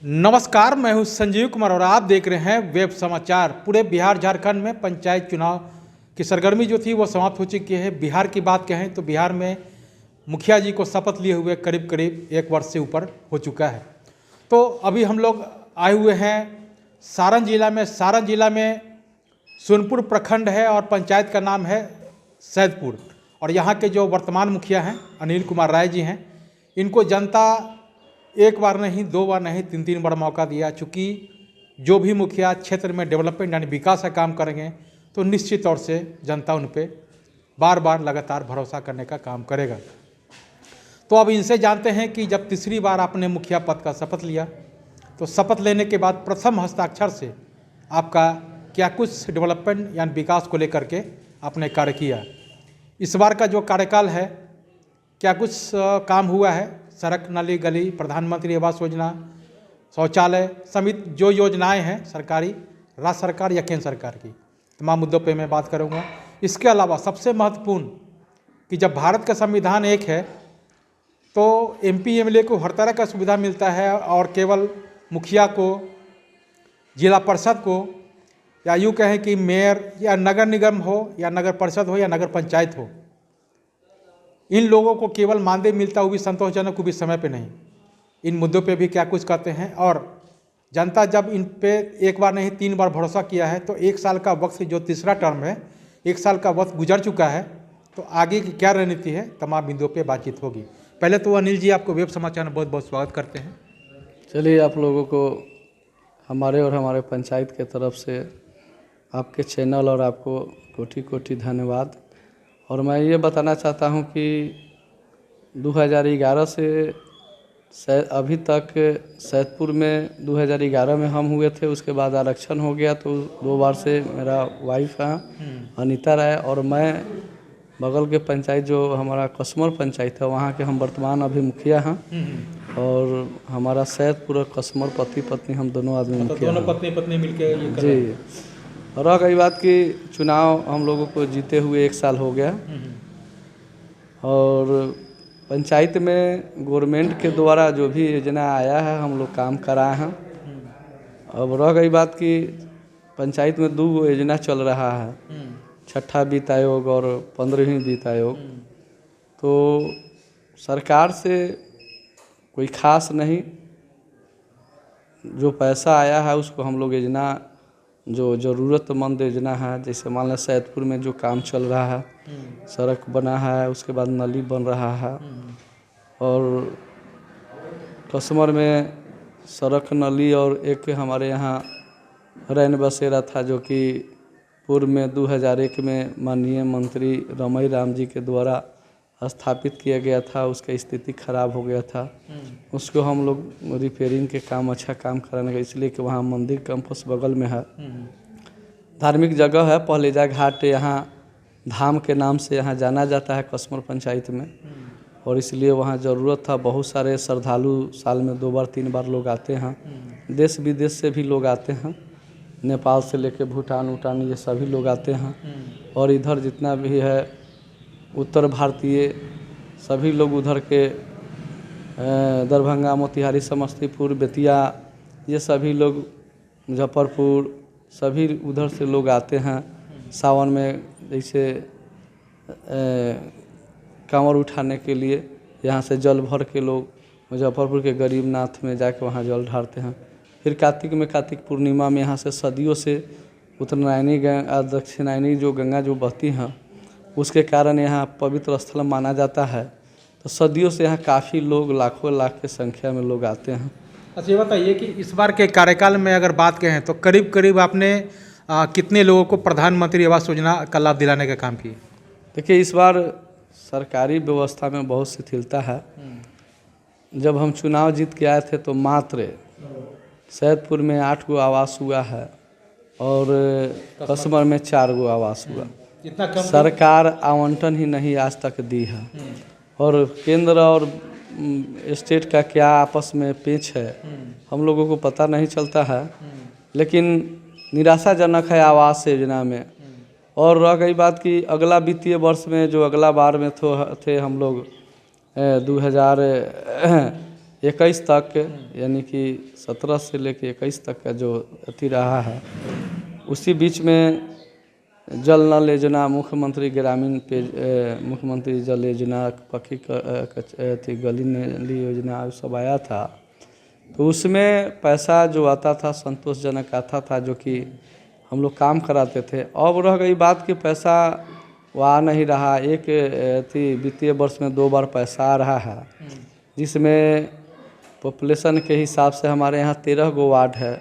नमस्कार, मैं हूं संजीव कुमार और आप देख रहे हैं वेब समाचार। पूरे बिहार झारखंड में पंचायत चुनाव की सरगर्मी जो थी वो समाप्त हो चुकी है। बिहार की बात कहें तो बिहार में मुखिया जी को शपथ लिए हुए करीब करीब 1 वर्ष से ऊपर हो चुका है। तो अभी हम लोग आए हुए हैं सारण जिला में। सारण जिला में सोनपुर प्रखंड है और पंचायत का नाम है सैदपुर। और यहाँ के जो वर्तमान मुखिया हैं अनिल कुमार राय जी हैं, इनको जनता 1 बार नहीं, 2 बार नहीं, 3 बार मौका दिया। चूँकि जो भी मुखिया क्षेत्र में डेवलपमेंट यानी विकास का काम करेंगे तो निश्चित तौर से जनता उन पर बार बार लगातार भरोसा करने का काम करेगा। तो अब इनसे जानते हैं कि जब तीसरी बार आपने मुखिया पद का शपथ लिया तो शपथ लेने के बाद प्रथम हस्ताक्षर से आपका क्या कुछ डेवलपमेंट यानी विकास को लेकर के आपने कार्य किया। इस बार का जो कार्यकाल है क्या कुछ काम हुआ है? सड़क, नाली, गली, प्रधानमंत्री आवास योजना, शौचालय समेत जो योजनाएं हैं सरकारी, राज्य सरकार या केंद्र सरकार की, तमाम मुद्दों पे मैं बात करूंगा। इसके अलावा सबसे महत्वपूर्ण कि जब भारत का संविधान एक है तो एमपी एमएलए को हर तरह का सुविधा मिलता है और केवल मुखिया को, जिला परिषद को, या यूँ कहें कि मेयर या नगर निगम हो या नगर परिषद हो या नगर पंचायत हो, इन लोगों को केवल मानदेय मिलता, वो भी संतोषजनक, वो भी समय पे नहीं। इन मुद्दों पे भी क्या कुछ कहते हैं। और जनता जब इन पे 1 बार नहीं 3 बार भरोसा किया है तो 1 साल का वक्त, जो तीसरा टर्म है, 1 साल का वक्त गुजर चुका है, तो आगे की क्या रणनीति है, तमाम बिंदुओं पे बातचीत होगी। पहले तो अनिल जी, आपको वेब समाचार में बहुत बहुत स्वागत करते हैं। चलिए, आप लोगों को हमारे और हमारे पंचायत के तरफ से आपके चैनल और आपको कोटि कोटि धन्यवाद। और मैं ये बताना चाहता हूँ कि 2011 से अभी तक सैदपुर में 2011 में हम हुए थे, उसके बाद आरक्षण हो गया तो 2 बार से मेरा वाइफ है अनीता राय और मैं बगल के पंचायत जो हमारा कसमर पंचायत है वहाँ के हम वर्तमान अभी मुखिया हैं। और हमारा सैदपुर और कसमर पति पत्नी हम दोनों आदमी मुखिया, दोनों पत्नी पत्नी मिलकर ये जी। और रह गई बात कि चुनाव हम लोगों को जीते हुए 1 साल हो गया और पंचायत में गवर्नमेंट के द्वारा जो भी योजना आया है हम लोग काम कराए हैं। अब रह गई बात कि पंचायत में 2 योजना चल रहा है, 6ठा वित्त आयोग और 15वीं वित्त आयोग। तो सरकार से कोई खास नहीं, जो पैसा आया है उसको हम लोग योजना, जो ज़रूरतमंद योजना है, जैसे मान लें सैदपुर में जो काम चल रहा है, सड़क बना है, उसके बाद नाली बन रहा है, और कसमर में सड़क, नाली, और एक हमारे यहाँ रैन बसेरा था जो कि पूर्व में 2001 में माननीय मंत्री रमई राम जी के द्वारा स्थापित किया गया था। उसका स्थिति खराब हो गया था, उसको हम लोग रिपेयरिंग के काम, अच्छा काम कराने का, इसलिए कि वहाँ मंदिर कैंपस बगल में है, धार्मिक जगह है, पहलेजा घाट, यहाँ धाम के नाम से यहाँ जाना जाता है कसमर पंचायत में। और इसलिए वहाँ ज़रूरत था, बहुत सारे श्रद्धालु साल में 2 बार 3 बार लोग आते हैं, देश विदेश से भी लोग आते हैं, नेपाल से लेके भूटान उटान ये सभी लोग आते हैं। और इधर जितना भी है उत्तर भारतीय सभी लोग उधर के दरभंगा, मोतिहारी, समस्तीपुर, बेतिया, ये सभी लोग, मुजफ्फरपुर, सभी उधर से लोग आते हैं सावन में, जैसे कांवर उठाने के लिए यहाँ से जल भर के लोग मुजफ्फरपुर के गरीबनाथ में जाके वहाँ जल ढारते हैं। फिर कार्तिक में, कार्तिक पूर्णिमा में यहाँ से सदियों से उत्तरायणी गंगा, दक्षिणायनी जो गंगा जो बहती हैं, उसके कारण यहाँ पवित्र स्थल माना जाता है। तो सदियों से यहाँ काफ़ी लोग, लाखों लाख की संख्या में लोग आते हैं। अच्छा, ये बताइए कि इस बार के कार्यकाल में अगर बात करें तो करीब करीब आपने कितने लोगों को प्रधानमंत्री आवास योजना का लाभ दिलाने का काम किया? देखिए, इस बार सरकारी व्यवस्था में बहुत शिथिलता है। जब हम चुनाव जीत के आए थे तो मात्र सैदपुर में 8 गो आवास हुआ है और कसमर में 4 गो आवास हुआ। इतना कम? सरकार आवंटन ही नहीं आज तक दी है। और केंद्र और स्टेट का क्या आपस में पेच है हम लोगों को पता नहीं चलता है, लेकिन निराशाजनक है आवास योजना में। और रह गई बात कि अगला वित्तीय वर्ष में, जो अगला बार में थे हम लोग 2000 21 तक, यानी कि 17 से लेके 21 तक का जो अति रहा है, उसी बीच में जल नल योजना, मुख्यमंत्री ग्रामीण पे मुख्यमंत्री जल योजना, पक्की अति गली नली योजना सब आया था। तो उसमें पैसा जो आता था संतोषजनक आता था, जो कि हम लोग काम कराते थे। अब रह गई बात कि पैसा वो आ नहीं रहा। एक अति वित्तीय वर्ष में 2 बार पैसा आ रहा है, जिसमें पॉपुलेशन के हिसाब से हमारे यहाँ 13 गो वार्ड है।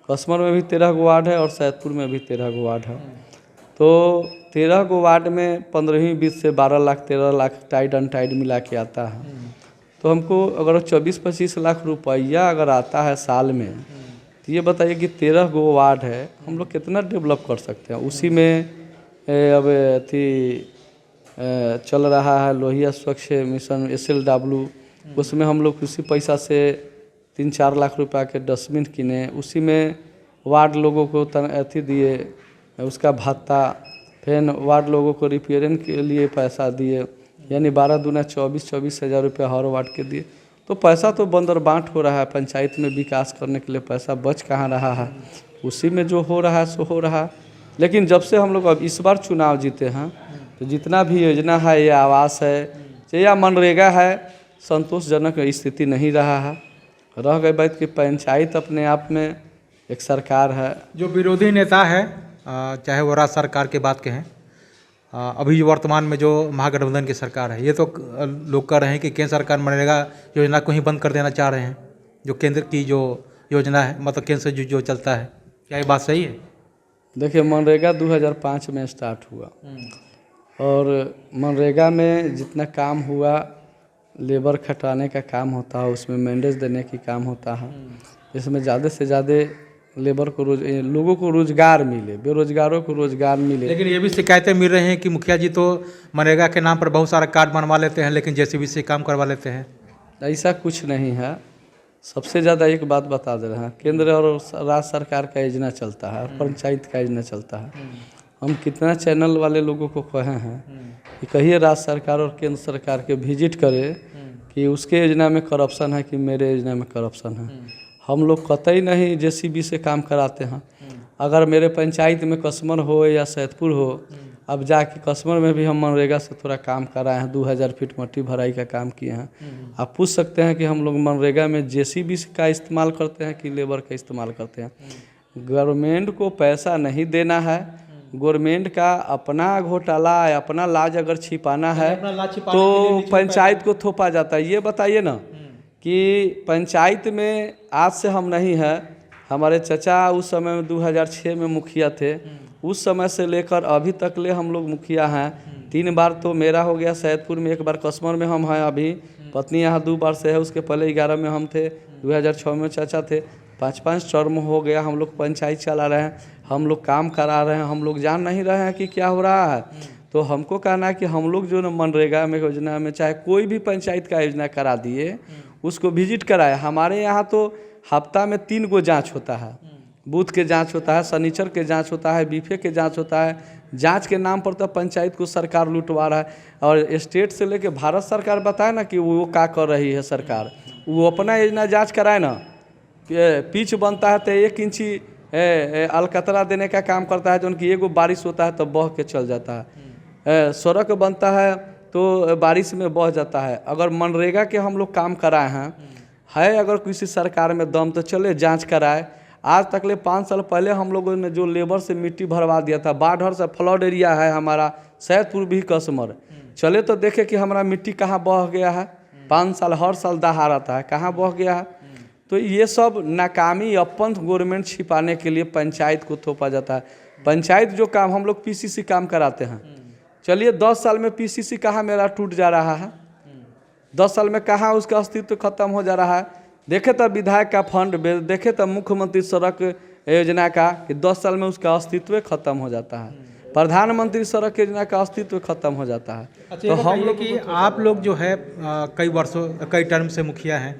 कसमर में भी 13 गो वार्ड है और सैदपुर में भी 13 गो वार्ड है। तो 13 गो वार्ड में 15वीं 20 से 12 लाख 13 लाख टाइड अनटाइड मिला के आता है। तो हमको अगर 24-25 लाख रुपया अगर आता है साल में, तो ये बताइए कि 13 गो वार्ड है, हम लोग कितना डेवलप कर सकते हैं। उसी में अब अथी चल रहा है लोहिया स्वच्छ मिशन SLW, उसमें हम लोग उसी पैसा से 3-4 लाख रुपया के डस्टबिन किने, उसी में वार्ड लोगों को अथी दिए, उसका भत्ता, फिर वार्ड लोगों को रिपेयरिंग के लिए पैसा दिए, यानी 12 दूना 24 हज़ार रुपया हर वार्ड के दिए। तो पैसा तो बंदर बांट हो रहा है, पंचायत में विकास करने के लिए पैसा बच कहाँ रहा है। उसी में जो हो रहा है सो हो रहा है। लेकिन जब से हम लोग अब इस बार चुनाव जीते हैं, तो जितना भी योजना है, या आवास है या मनरेगा है, संतोषजनक स्थिति नहीं रहा है। रह गई बात कि पंचायत अपने आप में एक सरकार है। जो विरोधी नेता है, चाहे वो राज्य सरकार की बात कहें, अभी जो वर्तमान में जो महागठबंधन की सरकार है, ये तो लोग कह रहे हैं कि केंद्र सरकार मनरेगा योजना को ही बंद कर देना चाह रहे हैं। जो केंद्र की जो योजना है, मतलब केंद्र से जो चलता है, क्या ये बात सही है? देखिए, मनरेगा 2005 में स्टार्ट हुआ और मनरेगा में जितना काम हुआ, लेबर खटाने का काम होता है, उसमें मेंडेज देने की काम होता है। इसमें ज़्यादा से ज़्यादा लेबर को लोगों को रोजगार मिले, बेरोजगारों को रोजगार मिले। लेकिन ये भी शिकायतें मिल रही हैं कि मुखिया जी तो मनरेगा के नाम पर बहुत सारा कार्ड बनवा लेते हैं, लेकिन JCB से काम करवा लेते हैं। ऐसा कुछ नहीं है। सबसे ज़्यादा एक बात बता दे रहे हैं, केंद्र और राज्य सरकार का योजना चलता है और पंचायत का योजना चलता है। हम कितना चैनल वाले लोगों को कहे हैं कि कहिए राज्य सरकार और केंद्र सरकार के विजिट करे कि उसके योजना में करप्शन है कि मेरे योजना में करप्शन है। हम लोग कतई नहीं JCB से काम कराते हैं। अगर मेरे पंचायत में कसमर हो या सैदपुर हो, अब जाके कसमर में भी हम मनरेगा से थोड़ा काम कराए हैं, 2000 फीट मट्टी भराई का काम किए हैं। आप पूछ सकते हैं कि हम लोग मनरेगा में JCB का इस्तेमाल करते हैं कि लेबर का इस्तेमाल करते हैं। गवर्नमेंट को पैसा नहीं देना है, गवर्नमेंट का अपना घोटाला, अपना लाज अगर छिपाना है तो पंचायत को थोपा जाता है। ये बताइए ना कि पंचायत में आज से हम नहीं है, हमारे चचा उस समय में 2006 में मुखिया थे, उस समय से लेकर अभी तक ले हम लोग मुखिया हैं। 3 बार तो मेरा हो गया सैदपुर में, 1 बार कसमर में हम हैं, अभी पत्नी यहाँ 2 बार से है, उसके पहले 11 में हम थे, 2006 में चाचा थे। 5-5 टर्म हो गया हम लोग पंचायत चला रहे हैं, हम लोग काम करा रहे हैं, हम लोग जान नहीं रहे हैं कि क्या हो रहा है। तो हमको कहना है कि हम लोग जो मनरेगा में योजना में चाहे कोई भी पंचायत का योजना करा दिए, उसको विजिट कराए। हमारे यहाँ तो हफ्ता में 3 गो जांच होता है, बूथ के जांच होता है, सनीचर के जांच होता है, बीफे के जांच होता है। जांच के नाम पर तो पंचायत को सरकार लुटवा रहा है। और स्टेट से लेके भारत सरकार बताए ना कि वो क्या कर रही है सरकार, वो अपना योजना जांच कराए ना। पिच बनता है तो 1 इंची अलकतरा देने का काम करता है, जो उनकी एगो बारिश होता है तो बह के चल जाता है। सड़क बनता है तो बारिश में बह जाता है। अगर मनरेगा के हम लोग काम कराए हैं, अगर किसी सरकार में दम तो चले जांच कराए। आज तक ले 5 साल पहले हम लोगों ने जो लेबर से मिट्टी भरवा दिया था, बाढ़ से फ्लड एरिया है हमारा सैदपुर भी कसमर, चले तो देखे कि हमारा मिट्टी कहाँ बह गया है। 5 साल हर साल दहा रहता है, कहाँ बह गया है। तो ये सब नाकामी अपन गवर्नमेंट छिपाने के लिए पंचायत को थोपा जाता है। पंचायत जो काम हम लोग PCC काम कराते हैं, चलिए 10 साल में PCC कहाँ मेरा टूट जा रहा है, 10 साल में कहाँ उसका अस्तित्व खत्म हो जा रहा है। देखे तो विधायक का फंड, देखे तो मुख्यमंत्री सड़क योजना का कि 10 साल में उसका अस्तित्व खत्म हो जाता है, प्रधानमंत्री सड़क योजना का अस्तित्व खत्म हो जाता है। अच्छा, तो हम लोग कि आप लोग जो है कई टर्म से मुखिया हैं,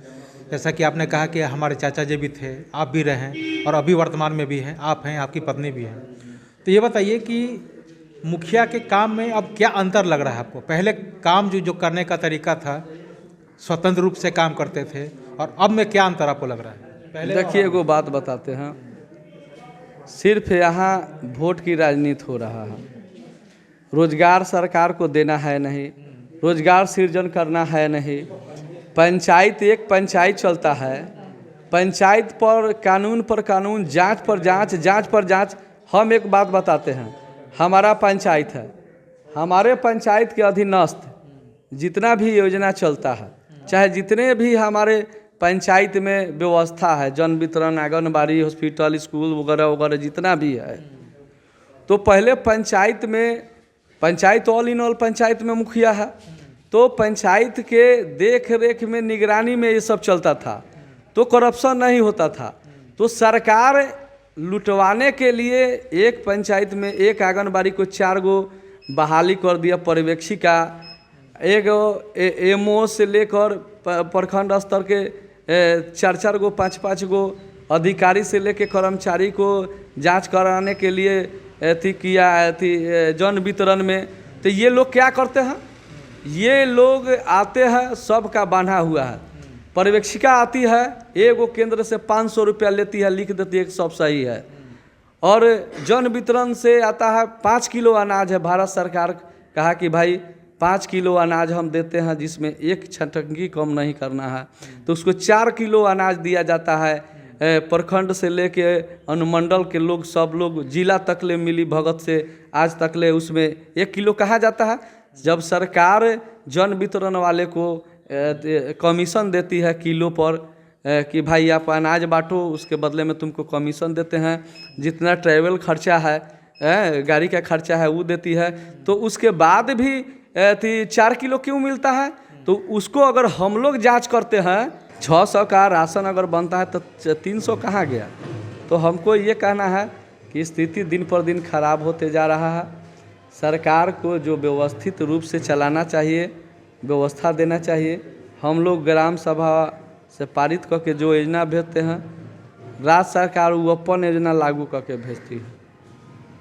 जैसा कि आपने कहा कि हमारे चाचा जी भी थे, आप भी रहे और अभी वर्तमान में भी हैं, आप हैं, आपकी पत्नी भी हैं। तो ये बताइए कि मुखिया के काम में अब क्या अंतर लग रहा है आपको? पहले काम जो करने का तरीका था स्वतंत्र रूप से काम करते थे और अब में क्या अंतर आपको लग रहा है? पहले देखिए एगो बात बताते हैं, सिर्फ यहाँ वोट की राजनीति हो रहा है, रोजगार सरकार को देना है नहीं, रोजगार सृजन करना है नहीं। पंचायत एक पंचायत चलता है, पंचायत पर कानून, जांच पर जांच। हम एक बात बताते हैं, हमारा पंचायत है, हमारे पंचायत के अधीनस्थ जितना भी योजना चलता है, चाहे जितने भी हमारे पंचायत में व्यवस्था है, जन वितरण, आंगनबाड़ी, हॉस्पिटल, स्कूल वगैरह वगैरह जितना भी है, तो पहले panchayat all in all panchayat में मुखिया है, तो पंचायत के देख रेख में, निगरानी में ये सब चलता था, तो करप्शन नहीं होता था। तो सरकार लुटवाने के लिए एक पंचायत में एक आंगनबाड़ी को 4 गो बहाली कर दिया पर्यवेक्षिका, एक एमओ से लेकर प्रखंड स्तर के 4 गो 5 गो अधिकारी से लेकर कर्मचारी को जांच कराने के लिए जन वितरण में। तो ये लोग क्या करते हैं, ये लोग आते हैं, सबका बांधा हुआ है। पर्यवेक्षिका आती है, एगो केंद्र से 500 रुपया लेती है, लिख देती है कि सब सही है। और जन वितरण से आता है 5 किलो अनाज है, भारत सरकार कहा कि भाई 5 किलो अनाज हम देते हैं, जिसमें एक छटंकी कम नहीं करना है, तो उसको 4 किलो अनाज दिया जाता है। प्रखंड से लेके अनुमंडल के लोग, सब लोग जिला तक ले मिली भगत से आज तक ले उसमें 1 किलो कहा जाता है। जब सरकार जन वितरण वाले को कमीशन देती है किलो पर कि भाई आप अनाज बांटो, उसके बदले में तुमको कमीशन देते हैं, जितना ट्रैवल खर्चा है, गाड़ी का खर्चा है वो देती है, तो उसके बाद भी 4 किलो क्यों मिलता है? तो उसको अगर हम लोग जांच करते हैं, 600 का राशन अगर बनता है तो 300 कहाँ गया? तो हमको ये कहना है कि स्थिति दिन पर दिन खराब होते जा रहा है। सरकार को जो व्यवस्थित रूप से चलाना चाहिए, व्यवस्था देना चाहिए। हम लोग ग्राम सभा से पारित करके जो योजना भेजते हैं, राज्य सरकार वो अपन योजना लागू करके भेजती है।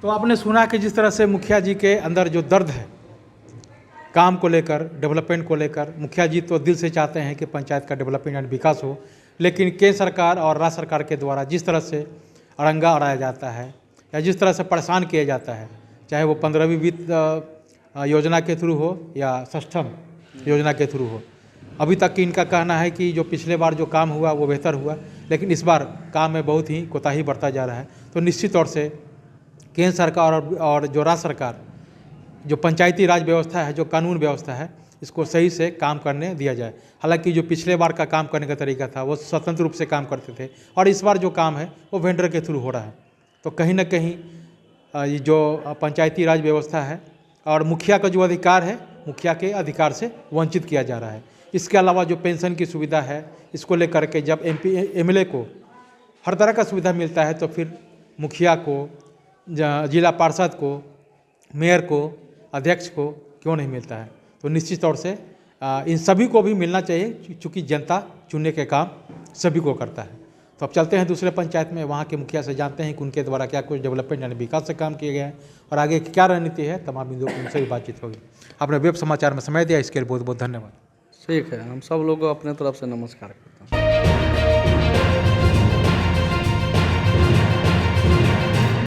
तो आपने सुना कि जिस तरह से मुखिया जी के अंदर जो दर्द है काम को लेकर, डेवलपमेंट को लेकर, मुखिया जी तो दिल से चाहते हैं कि पंचायत का डेवलपमेंट एंड विकास हो, लेकिन केंद्र सरकार और राज्य सरकार के द्वारा जिस तरह से अड़ंगा अड़ाया जाता है या जिस तरह से परेशान किया जाता है, चाहे वो 15वीं वित्त योजना के थ्रू हो या सष्टम योजना के थ्रू हो, अभी तक की इनका कहना है कि जो पिछले बार जो काम हुआ वो बेहतर हुआ, लेकिन इस बार काम में बहुत ही कोताही बढ़ता जा रहा है। तो निश्चित तौर से केंद्र सरकार और जो राज्य सरकार, जो पंचायती राज व्यवस्था है, जो कानून व्यवस्था है, इसको सही से काम करने दिया जाए। हालांकि जो पिछले बार का काम करने का तरीका था वो स्वतंत्र रूप से काम करते थे, और इस बार जो काम है वो वेंडर के थ्रू हो रहा है। तो कहीं ना कहीं ये जो पंचायती राज व्यवस्था है और मुखिया का जो अधिकार है, मुखिया के अधिकार से वंचित किया जा रहा है। इसके अलावा जो पेंशन की सुविधा है, इसको लेकर के जब MP MLA को हर तरह का सुविधा मिलता है, तो फिर मुखिया को, जिला पार्षद को, मेयर को, अध्यक्ष को क्यों नहीं मिलता है? तो निश्चित तौर से इन सभी को भी मिलना चाहिए, चूँकि जनता चुनने के काम सभी को करता है। तो अब चलते हैं दूसरे पंचायत में, वहाँ के मुखिया से जानते हैं कि उनके द्वारा क्या कुछ डेवलपमेंट यानी विकास से काम किया गया है और आगे की क्या रणनीति है। तमाम बिंदुओं पर उनसे भी बातचीत होगी। आपने वेब समाचार में समय दिया, इसके लिए बहुत बहुत धन्यवाद। ठीक है, हम सब लोग को अपने तरफ से नमस्कार करते हैं।